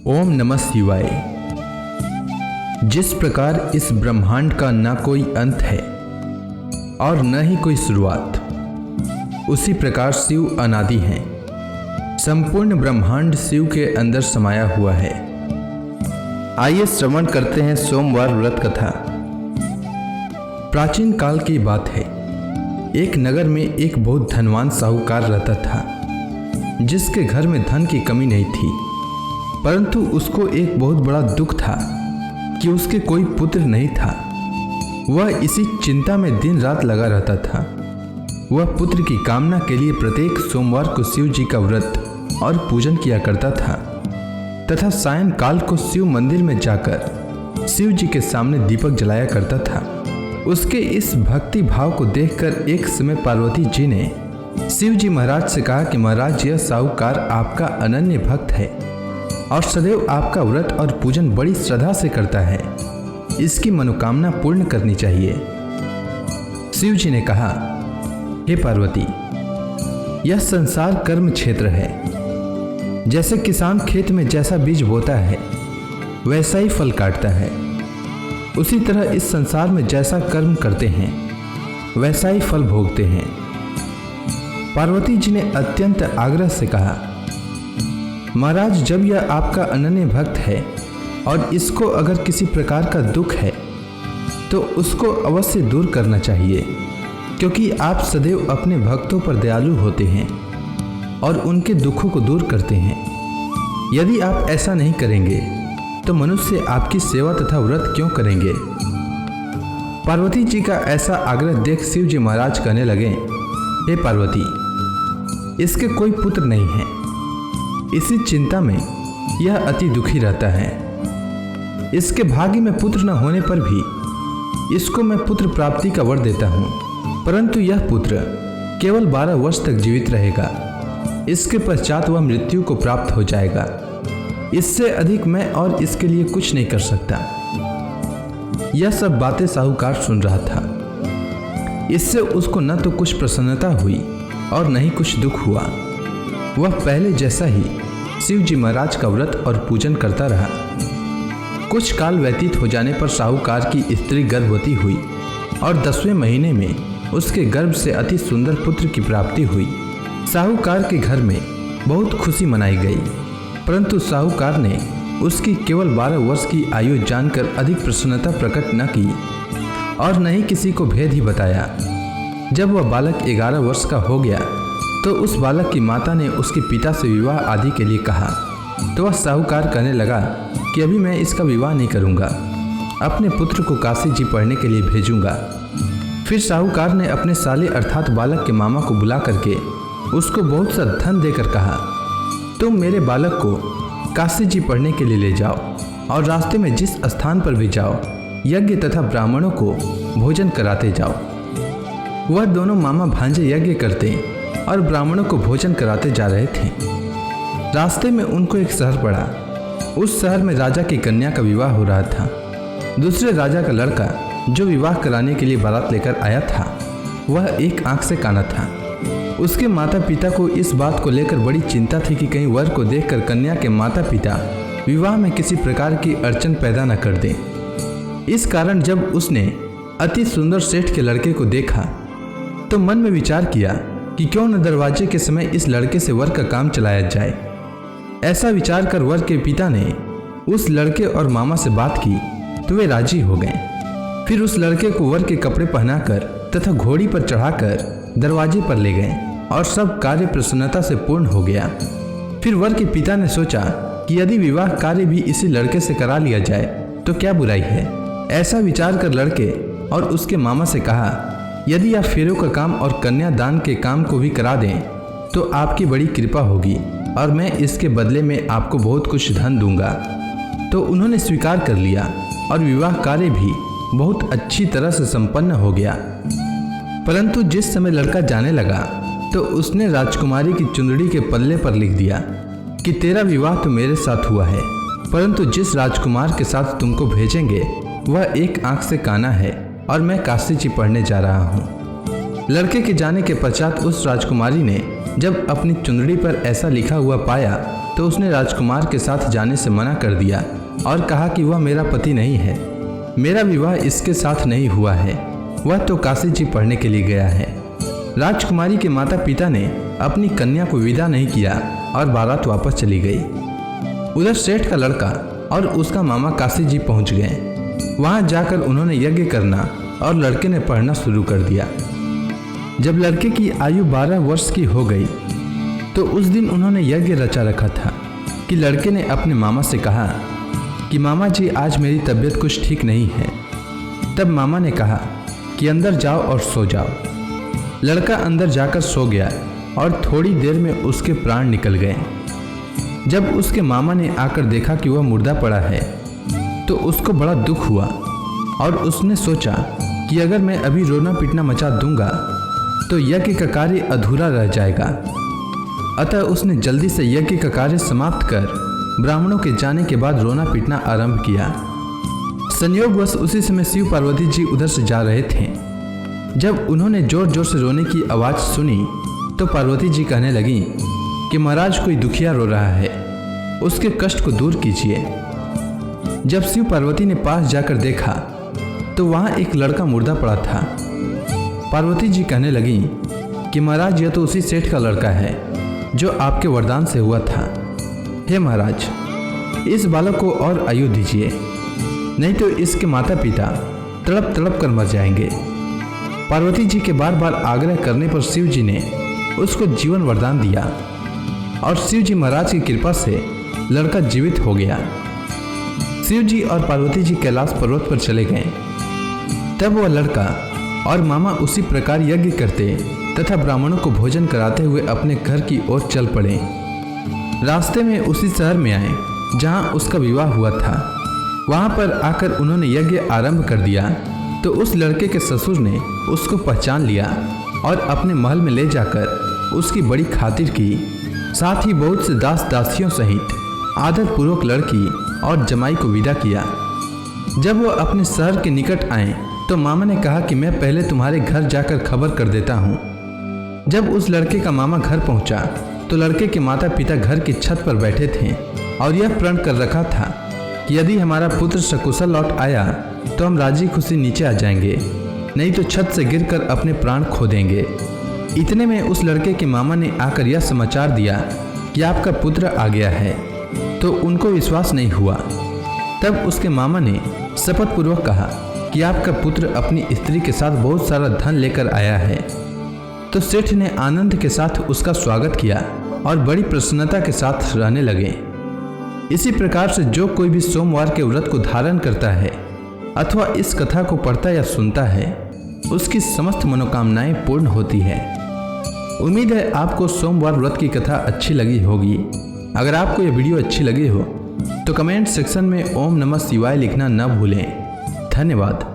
ओम नमः शिवाय। जिस प्रकार इस ब्रह्मांड का न कोई अंत है और न ही कोई शुरुआत, उसी प्रकार शिव अनादि हैं। संपूर्ण ब्रह्मांड शिव के अंदर समाया हुआ है। आइए श्रवण करते हैं सोमवार व्रत कथा। प्राचीन काल की बात है। एक नगर में एक बहुत धनवान साहूकार रहता था, जिसके घर में धन की कमी नहीं थी, परंतु उसको एक बहुत बड़ा दुख था कि उसके कोई पुत्र नहीं था। वह इसी चिंता में दिन रात लगा रहता था। वह पुत्र की कामना के लिए प्रत्येक सोमवार को शिव जी का व्रत और पूजन किया करता था तथा सायंकाल को शिव मंदिर में जाकर शिव जी के सामने दीपक जलाया करता था। उसके इस भक्ति भाव को देखकर एक समय पार्वती जी ने शिव जी महाराज से कहा कि महाराज, यह साहूकार आपका अनन्य भक्त है और सदैव आपका व्रत और पूजन बड़ी श्रद्धा से करता है। इसकी मनोकामना पूर्ण करनी चाहिए। शिव जी ने कहा, हे पार्वती, यह संसार कर्म क्षेत्र है। जैसे किसान खेत में जैसा बीज बोता है वैसा ही फल काटता है, उसी तरह इस संसार में जैसा कर्म करते हैं वैसा ही फल भोगते हैं। पार्वती जी ने अत्यंत आग्रह से कहा, महाराज, जब यह आपका अनन्य भक्त है और इसको अगर किसी प्रकार का दुख है तो उसको अवश्य दूर करना चाहिए, क्योंकि आप सदैव अपने भक्तों पर दयालु होते हैं और उनके दुखों को दूर करते हैं। यदि आप ऐसा नहीं करेंगे तो मनुष्य आपकी सेवा तथा व्रत क्यों करेंगे। पार्वती जी का ऐसा आग्रह देख शिव जी महाराज कहने लगे, हे पार्वती, इसके कोई पुत्र नहीं है। इसी चिंता में यह अति दुखी रहता है। इसके भाग्य में पुत्र न होने पर भी इसको मैं पुत्र प्राप्ति का वर देता हूँ, परंतु यह पुत्र केवल 12 वर्ष तक जीवित रहेगा। इसके पश्चात वह मृत्यु को प्राप्त हो जाएगा। इससे अधिक मैं और इसके लिए कुछ नहीं कर सकता। यह सब बातें साहूकार सुन रहा था। इससे उसको न तो कुछ प्रसन्नता हुई और न ही कुछ दुख हुआ। वह पहले जैसा ही शिव जी महाराज का व्रत और पूजन करता रहा। कुछ काल व्यतीत हो जाने पर साहूकार की स्त्री गर्भवती हुई और 10वें महीने में उसके गर्भ से अति सुंदर पुत्र की प्राप्ति हुई। साहूकार के घर में बहुत खुशी मनाई गई, परंतु साहूकार ने उसकी केवल 12 वर्ष की आयु जानकर अधिक प्रसन्नता प्रकट न की और न ही किसी को भेद ही बताया। जब वह बालक 11 वर्ष का हो गया तो उस बालक की माता ने उसके पिता से विवाह आदि के लिए कहा, तो वह साहूकार कहने लगा कि अभी मैं इसका विवाह नहीं करूंगा, अपने पुत्र को काशी जी पढ़ने के लिए भेजूंगा। फिर साहूकार ने अपने साले अर्थात बालक के मामा को बुला करके उसको बहुत सा धन देकर कहा, तुम मेरे बालक को काशी जी पढ़ने के लिए ले जाओ और रास्ते में जिस स्थान पर भी जाओ यज्ञ तथा ब्राह्मणों को भोजन कराते जाओ। वह दोनों मामा भांजे यज्ञ करते और ब्राह्मणों को भोजन कराते जा रहे थे। रास्ते में उनको एक शहर पड़ा। उस शहर में राजा की कन्या का विवाह हो रहा था। दूसरे राजा का लड़का जो विवाह कराने के लिए बारात लेकर आया था, वह एक आंख से काना था। उसके माता पिता को इस बात को लेकर बड़ी चिंता थी कि कहीं वर को देखकर कन्या के माता पिता विवाह में किसी प्रकार की अड़चन पैदा न कर दें। इस कारण जब उसने अति सुंदर सेठ के लड़के को देखा तो मन में विचार किया कि क्यों न दरवाजे के समय इस लड़के से वर का काम चलाया जाए। ऐसा विचार कर वर के पिता ने उस लड़के और मामा से बात की तो वे राजी हो गए। फिर उस लड़के को वर के कपड़े पहनाकर तथा घोड़ी पर चढ़ाकर दरवाजे पर ले गए और सब कार्य प्रसन्नता से पूर्ण हो गया। फिर वर के पिता ने सोचा कि यदि विवाह कार्य भी इसी लड़के से करा लिया जाए तो क्या बुराई है। ऐसा विचार कर लड़के और उसके मामा से कहा, यदि आप फेरों का काम और कन्यादान के काम को भी करा दें तो आपकी बड़ी कृपा होगी और मैं इसके बदले में आपको बहुत कुछ धन दूंगा। तो उन्होंने स्वीकार कर लिया और विवाह कार्य भी बहुत अच्छी तरह से संपन्न हो गया। परंतु जिस समय लड़का जाने लगा तो उसने राजकुमारी की चुंदड़ी के पल्ले पर लिख दिया कि तेरा विवाह तो मेरे साथ हुआ है, परंतु जिस राजकुमार के साथ तुमको भेजेंगे वह एक आंख से काना है और मैं काशी जी पढ़ने जा रहा हूँ। लड़के के जाने के पश्चात उस राजकुमारी ने जब अपनी चुंदड़ी पर ऐसा लिखा हुआ पाया तो उसने राजकुमार के साथ जाने से मना कर दिया और कहा कि वह मेरा पति नहीं है, मेरा विवाह इसके साथ नहीं हुआ है, वह तो काशी जी पढ़ने के लिए गया है। राजकुमारी के माता पिता ने अपनी कन्या को विदा नहीं किया और बारात वापस चली गई। उधर सेठ का लड़का और उसका मामा काशी जी पहुंच गए। वहां जाकर उन्होंने यज्ञ करना और लड़के ने पढ़ना शुरू कर दिया। जब लड़के की आयु 12 वर्ष की हो गई तो उस दिन उन्होंने यज्ञ रचा रखा था कि लड़के ने अपने मामा से कहा कि मामा जी आज मेरी तबीयत कुछ ठीक नहीं है। तब मामा ने कहा कि अंदर जाओ और सो जाओ। लड़का अंदर जाकर सो गया और थोड़ी देर में उसके प्राण निकल गए। जब उसके मामा ने आकर देखा कि वह मुर्दा पड़ा है तो उसको बड़ा दुख हुआ और उसने सोचा कि अगर मैं अभी रोना पीटना मचा दूंगा तो यज्ञ का कार्य अधूरा रह जाएगा। अतः उसने जल्दी से यज्ञ का कार्य समाप्त कर ब्राह्मणों के जाने के बाद रोना पीटना आरंभ किया। संयोगवश उसी समय शिव पार्वती जी उधर से जा रहे थे। जब उन्होंने जोर जोर से रोने की आवाज़ सुनी तो पार्वती जी कहने लगी कि महाराज कोई दुखिया रो रहा है, उसके कष्ट को दूर कीजिए। जब शिव पार्वती ने पास जाकर देखा तो वहाँ एक लड़का मुर्दा पड़ा था। पार्वती जी कहने लगी कि महाराज यह तो उसी सेठ का लड़का है जो आपके वरदान से हुआ था। हे महाराज, इस बालक को और आयु दीजिए, नहीं तो इसके माता पिता तड़प तड़प कर मर जाएंगे। पार्वती जी के बार बार आग्रह करने पर शिव जी ने उसको जीवन वरदान दिया और शिव जी महाराज की कृपा से लड़का जीवित हो गया। शिव जी और पार्वती जी कैलाश पर्वत पर चले गए। तब वह लड़का और मामा उसी प्रकार यज्ञ करते तथा ब्राह्मणों को भोजन कराते हुए अपने घर की ओर चल पड़े। रास्ते में उसी शहर में आए जहां उसका विवाह हुआ था। वहां पर आकर उन्होंने यज्ञ आरंभ कर दिया तो उस लड़के के ससुर ने उसको पहचान लिया और अपने महल में ले जाकर उसकी बड़ी खातिर की। साथ ही बहुत से दास दासियों सहित आदरपूर्वक लड़की और जमाई को विदा किया। जब वह अपने शहर के निकट आए तो मामा ने कहा कि मैं पहले तुम्हारे घर जाकर खबर कर देता हूँ। जब उस लड़के का मामा घर पहुँचा तो लड़के के माता पिता घर की छत पर बैठे थे और यह प्रण कर रखा था कि यदि हमारा पुत्र सकुशल लौट आया तो हम राजी खुशी नीचे आ जाएंगे, नहीं तो छत से गिरकर अपने प्राण खो देंगे। इतने में उस लड़के के मामा ने आकर यह समाचार दिया कि आपका पुत्र आ गया है, तो उनको विश्वास नहीं हुआ। तब उसके मामा ने शपथ पूर्वक कहा कि आपका पुत्र अपनी स्त्री के साथ बहुत सारा धन लेकर आया है। तो सेठ ने आनंद के साथ उसका स्वागत किया और बड़ी प्रसन्नता के साथ रहने लगे। इसी प्रकार से जो कोई भी सोमवार के व्रत को धारण करता है अथवा इस कथा को पढ़ता या सुनता है उसकी समस्त मनोकामनाएं पूर्ण होती है। उम्मीद है आपको सोमवार व्रत की कथा अच्छी लगी होगी। अगर आपको यह वीडियो अच्छी लगी हो तो कमेंट सेक्शन में ओम नमः शिवाय लिखना न भूलें। धन्यवाद।